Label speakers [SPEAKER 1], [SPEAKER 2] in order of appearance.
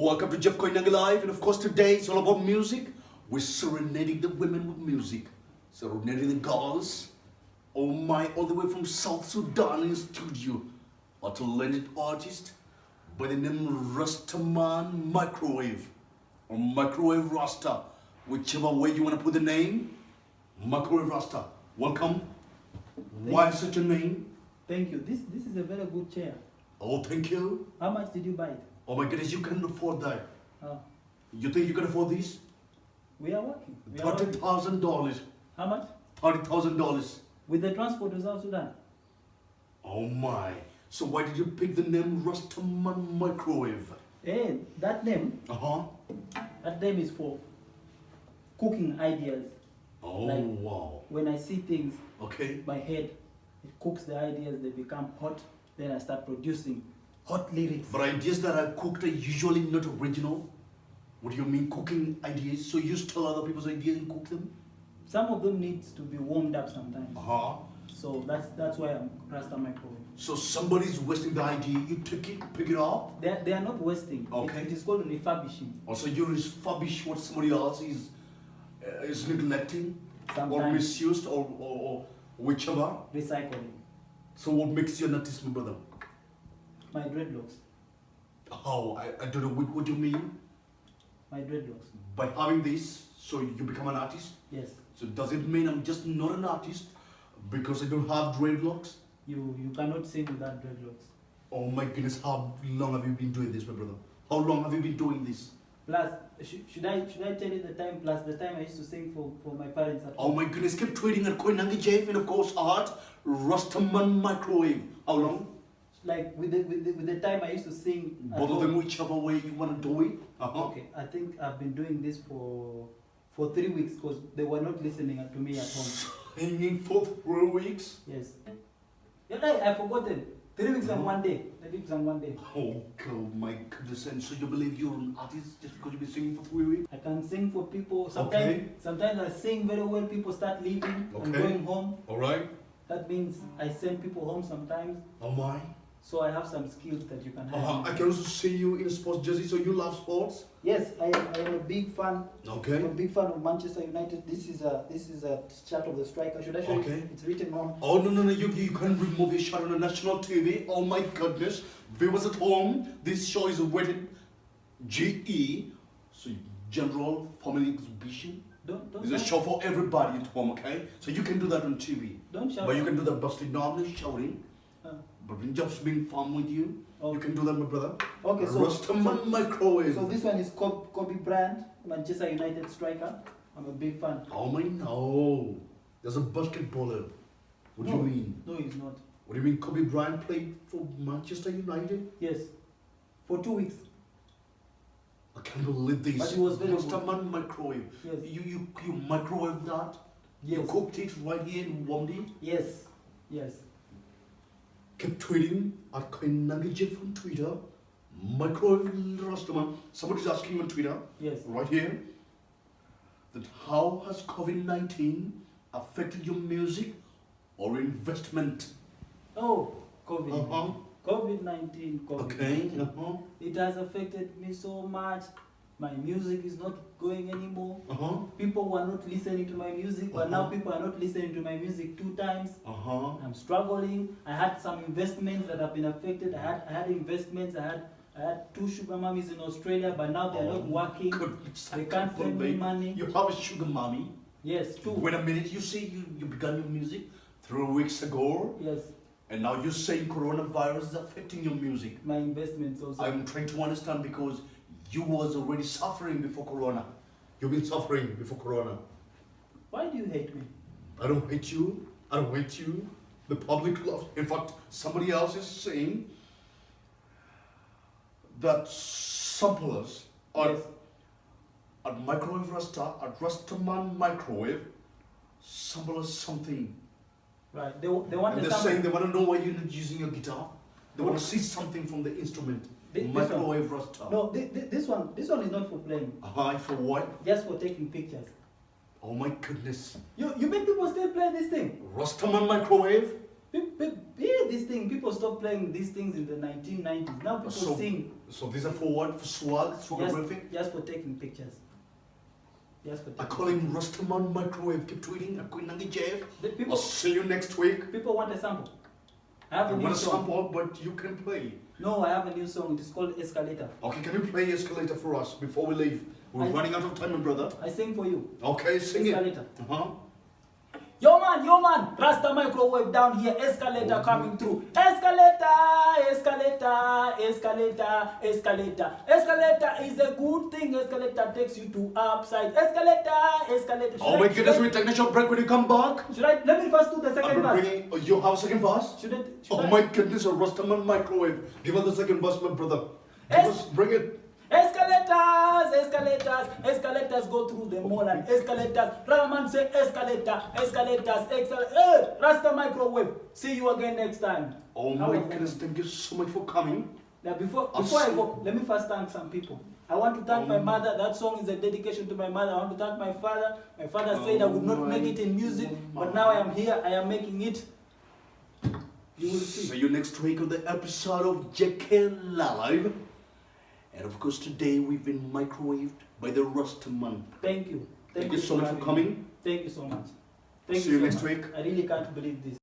[SPEAKER 1] Welcome to Jeff Koinange Live, and of course today it's all about music. We're serenading the women with music, serenading the girls. Oh my, all the way from South Sudan in studio, a talented artist by the name Rasta Microwave, or Microwave Rasta, whichever way you want to put the name. Microwave Rasta, welcome. Why such a name?
[SPEAKER 2] Thank you. This is a very good chair.
[SPEAKER 1] Oh, thank you.
[SPEAKER 2] How much did you buy it?
[SPEAKER 1] Oh my goodness, you can afford that.
[SPEAKER 2] Oh,
[SPEAKER 1] You think you can afford this?
[SPEAKER 2] we are working. We are working.
[SPEAKER 1] $30,000.
[SPEAKER 2] How much?
[SPEAKER 1] $30,000.
[SPEAKER 2] With the transport to South Sudan.
[SPEAKER 1] Oh my. So why did you pick the name Rasta Microwave?
[SPEAKER 2] Hey, that name is for cooking ideas.
[SPEAKER 1] Oh,
[SPEAKER 2] Like-
[SPEAKER 1] wow.
[SPEAKER 2] When I see things,
[SPEAKER 1] Okay.
[SPEAKER 2] my head, it cooks the ideas, they become hot, then I start producing hot lyrics.
[SPEAKER 1] But ideas that are cooked are usually not original. What do you mean cooking ideas? So you steal other people's ideas and cook them?
[SPEAKER 2] Some of them need to be warmed up sometimes.
[SPEAKER 1] So
[SPEAKER 2] So that's why I'm Rasta Microwave.
[SPEAKER 1] somebody's wasting the idea, you take it, pick it up.
[SPEAKER 2] They are not wasting.
[SPEAKER 1] Okay.
[SPEAKER 2] It is called refurbishing.
[SPEAKER 1] Also you refurbish what somebody else is neglecting or
[SPEAKER 2] Sometimes
[SPEAKER 1] misused or whichever.
[SPEAKER 2] recycling.
[SPEAKER 1] So what makes you an artist, my brother?
[SPEAKER 2] My dreadlocks.
[SPEAKER 1] How? I don't know. What do you mean?
[SPEAKER 2] My dreadlocks.
[SPEAKER 1] By having this, so you become an artist?
[SPEAKER 2] Yes.
[SPEAKER 1] So does it mean I'm just not an artist because I don't have dreadlocks?
[SPEAKER 2] You cannot sing without dreadlocks.
[SPEAKER 1] Oh my goodness, how long have you been doing this, my brother? How long have you been doing this?
[SPEAKER 2] Plus, should I tell you the time? Plus the time I used to sing for my parents at
[SPEAKER 1] Oh
[SPEAKER 2] home.
[SPEAKER 1] my goodness, keep tweeting at Koinange Jeff and of course art, Rastaman Microwave. How long?
[SPEAKER 2] Like with the time I used to sing. At
[SPEAKER 1] Both of
[SPEAKER 2] home.
[SPEAKER 1] them, whichever way you want to do it.
[SPEAKER 2] Okay, I think I've been doing this for 3 weeks because they were not listening to me at home.
[SPEAKER 1] Hanging for 3 weeks.
[SPEAKER 2] Yes. Yeah, I forgotten. 3 weeks and 1 day. 3 weeks and 1 day.
[SPEAKER 1] Oh God, my goodness! And so you believe you're an artist just because you've been singing for 3 weeks?
[SPEAKER 2] I can sing for people.
[SPEAKER 1] Okay.
[SPEAKER 2] Sometimes I sing very well. People start leaving and
[SPEAKER 1] Okay.
[SPEAKER 2] going home.
[SPEAKER 1] All right.
[SPEAKER 2] That means I send people home sometimes.
[SPEAKER 1] Oh my.
[SPEAKER 2] So I have some skills that you can have.
[SPEAKER 1] I can also see you in a sports jersey, so you love sports?
[SPEAKER 2] Yes, I am a big fan.
[SPEAKER 1] Okay.
[SPEAKER 2] I'm a big fan of Manchester United. This is a chart of the striker. Should I show
[SPEAKER 1] Okay.
[SPEAKER 2] you? It's written on.
[SPEAKER 1] Oh, no, you can remove your shot on a national TV. Oh my goodness. Viewers at home, this show is rated GE, so General Family Exhibition.
[SPEAKER 2] Don't
[SPEAKER 1] It's a
[SPEAKER 2] shout.
[SPEAKER 1] show for everybody at home, okay? So you can do that on TV.
[SPEAKER 2] Don't shout.
[SPEAKER 1] But you can do that busted. No, I'm not shouting.
[SPEAKER 2] Uh,
[SPEAKER 1] But when just being fun with you,
[SPEAKER 2] Okay.
[SPEAKER 1] you can do that, my brother.
[SPEAKER 2] Okay, so
[SPEAKER 1] Rastaman Microwave.
[SPEAKER 2] so this one is Kobe Bryant, Manchester United striker. I'm a big fan.
[SPEAKER 1] Oh my no. There's a basketballer. What do you mean?
[SPEAKER 2] No, he's not.
[SPEAKER 1] What do you mean Kobe Bryant played for Manchester United?
[SPEAKER 2] Yes, for 2 weeks.
[SPEAKER 1] I can't believe this.
[SPEAKER 2] But he was very good.
[SPEAKER 1] Rastaman Microwave.
[SPEAKER 2] Yes.
[SPEAKER 1] You microwave that? You
[SPEAKER 2] Yes.
[SPEAKER 1] cooked it right here and warmed it?
[SPEAKER 2] Yes. Yes.
[SPEAKER 1] Keep tweeting at Koinange Jeff on Twitter. Microwave Rastaman. Somebody's asking on Twitter,
[SPEAKER 2] Yes.
[SPEAKER 1] right here, that how has COVID-19 affected your music or investment?
[SPEAKER 2] Oh, COVID.
[SPEAKER 1] Uh-huh.
[SPEAKER 2] COVID-19.
[SPEAKER 1] Okay. Uh-huh.
[SPEAKER 2] It has affected me so much. My music is not going anymore.
[SPEAKER 1] Uh-huh.
[SPEAKER 2] People were not listening to my music, but now people are not listening to my music 2 times.
[SPEAKER 1] Uh-huh.
[SPEAKER 2] I'm struggling. I had some investments that have been affected. I had investments. I had 2 sugar mummies in Australia, but now they're not working.
[SPEAKER 1] Goodness,
[SPEAKER 2] They can't send me money.
[SPEAKER 1] You have a sugar mommy.
[SPEAKER 2] Yes, 2.
[SPEAKER 1] Wait a minute, you say you began your music 3 weeks ago,
[SPEAKER 2] Yes,
[SPEAKER 1] and now you're saying coronavirus is affecting your music.
[SPEAKER 2] my investments also.
[SPEAKER 1] I'm trying to understand because you was already suffering before corona. You've been suffering before corona.
[SPEAKER 2] Why do you hate me?
[SPEAKER 1] I don't hate you. I don't hate you. The public loves. In fact, somebody else is saying that samplers
[SPEAKER 2] Yes.
[SPEAKER 1] at Microwave Rasta, at Rastaman Microwave, samplers something.
[SPEAKER 2] Right. They want
[SPEAKER 1] And
[SPEAKER 2] the
[SPEAKER 1] they're saying
[SPEAKER 2] sample.
[SPEAKER 1] they want to know why you're not using your guitar. They want to see something from the instrument.
[SPEAKER 2] This one.
[SPEAKER 1] Microwave Rasta.
[SPEAKER 2] No, this one is not for playing.
[SPEAKER 1] Hi, for what?
[SPEAKER 2] Just for taking pictures.
[SPEAKER 1] Oh my goodness.
[SPEAKER 2] You make people still play this thing.
[SPEAKER 1] Rastaman Microwave?
[SPEAKER 2] People This thing, people stopped playing these things in the 1990s. Now people sing.
[SPEAKER 1] So these are for what? For swag? Swagorific?
[SPEAKER 2] Just for taking pictures. Just for
[SPEAKER 1] I
[SPEAKER 2] taking
[SPEAKER 1] call him Rasta Microwave. Keep tweeting at Koinange Jeff.
[SPEAKER 2] People,
[SPEAKER 1] I'll see you next week.
[SPEAKER 2] people want a sample. I have
[SPEAKER 1] I
[SPEAKER 2] a new
[SPEAKER 1] want a
[SPEAKER 2] song.
[SPEAKER 1] sample, but you can play.
[SPEAKER 2] No, I have a new song. It is called Escalator.
[SPEAKER 1] Okay, can you play Escalator for us before we leave? We're running out of time, my brother.
[SPEAKER 2] I sing for you.
[SPEAKER 1] Okay, sing
[SPEAKER 2] Escalator.
[SPEAKER 1] it. Uh-huh.
[SPEAKER 2] Yo man, Rasta Microwave down here, escalator coming through. Escalator, escalator, escalator, escalator. Escalator is a good thing, escalator takes you to upside. Escalator, escalator.
[SPEAKER 1] Oh my goodness, we take a short break when you come back.
[SPEAKER 2] Should I, let me first do the second verse.
[SPEAKER 1] Oh, you have a second verse?
[SPEAKER 2] Should
[SPEAKER 1] Oh
[SPEAKER 2] I?
[SPEAKER 1] my goodness, a Rasta Microwave. Give us the second verse, my brother. Bring it.
[SPEAKER 2] Escalators, escalators, escalators go through the mall and escalators. Rahman say escalator, escalators, Hey, Rasta Microwave. See you again next time.
[SPEAKER 1] Oh my goodness, thank you so much for coming.
[SPEAKER 2] Now before I go, let me first thank some people. I want to thank my mother. That song is a dedication to my mother. I want to thank my father. My father said I would not make it in music, but now I am here. I am making it. You will see.
[SPEAKER 1] See you next week on the episode of JK Live. And of course, today we've been microwaved by the Rasta Man.
[SPEAKER 2] Thank you.
[SPEAKER 1] Thank you so much for coming.
[SPEAKER 2] Thank you so much.
[SPEAKER 1] See you next week.
[SPEAKER 2] I really can't believe this.